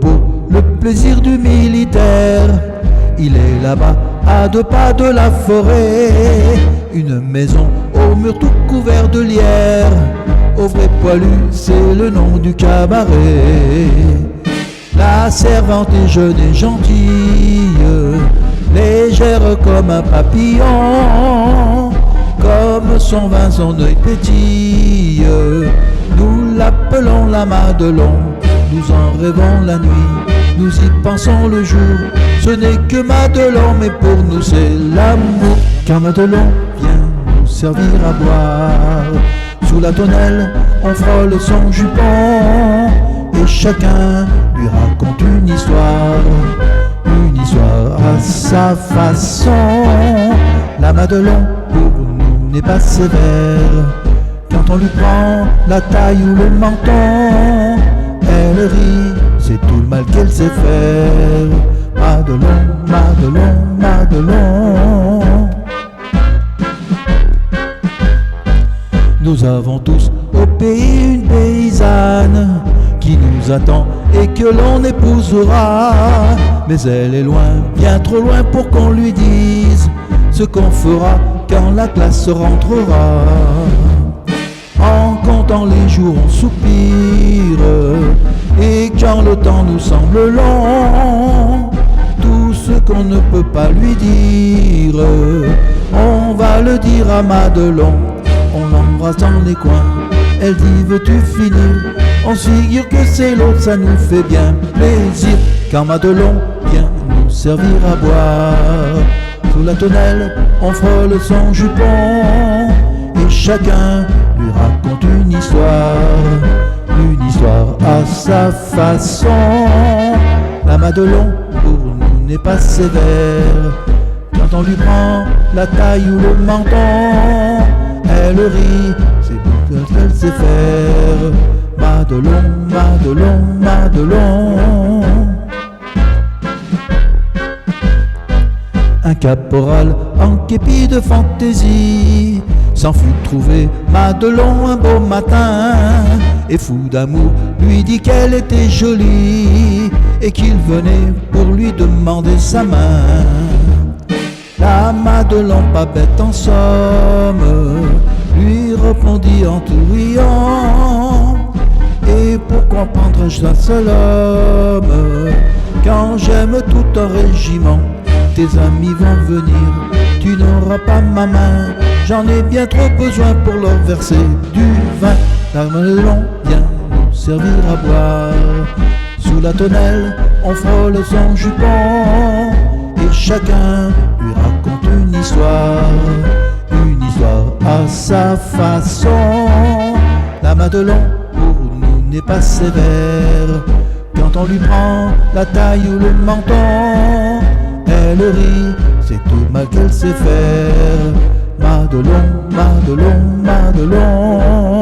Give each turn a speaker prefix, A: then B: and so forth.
A: repos, le plaisir du militaire. Il est là-bas, à 2 pas de la forêt, une maison au mur tout couvert de lierre. Au vrai poilu, c'est le nom du cabaret. La servante est jeune et gentille, légère comme un papillon. Comme son vin, son œil pétille, nous l'appelons la Madelon. Nous en rêvons la nuit, nous y pensons le jour. Ce n'est que Madelon, mais pour nous c'est l'amour. Car Madelon vient nous servir à boire. Sous la tonnelle, on frôle son jupon, et chacun lui raconte une histoire à sa façon. La Madelon pour nous n'est pas sévère. Quand on lui prend la taille ou le menton, elle rit, c'est tout le mal qu'elle sait faire. Madelon, Madelon, Madelon. Nous avons tous au pays une paysanne qui nous attend et que l'on épousera. Mais elle est loin, bien trop loin pour qu'on lui dise ce qu'on fera quand la classe rentrera. En comptant les jours on soupire, et quand le temps nous semble long, tout ce qu'on ne peut pas lui dire, on va le dire à Madelon. On l'embrasse dans les coins, elle dit veux-tu finir? On se figure que c'est l'autre, ça nous fait bien plaisir. Car Madelon vient nous servir à boire. Sous la tonnelle, on frôle son jupon, et chacun lui raconte une histoire à sa façon. La Madelon pour nous n'est pas sévère. Quand on lui prend la taille ou le menton, elle rit, c'est tout ce qu'elle sait faire. Madelon, Madelon, Madelon. Un caporal en képi de fantaisie s'en fut trouver Madelon un beau matin, et fou d'amour lui dit qu'elle était jolie et qu'il venait pour lui demander sa main. La Madelon, pas bête en somme, lui répondit en tout riant: et pourquoi prendrais-je un seul homme quand j'aime tout un régiment? Tes amis vont venir, tu n'auras pas ma main, j'en ai bien trop besoin pour leur verser du vin. La Madelon vient nous servir à boire. Sous la tonnelle, on frôle son jupon, et chacun lui raconte une histoire à sa façon. La Madelon pour nous n'est pas sévère. Quand on lui prend la taille ou le menton, elle rit, c'est tout le mal qu'elle sait faire. Madelon, Madelon, Madelon.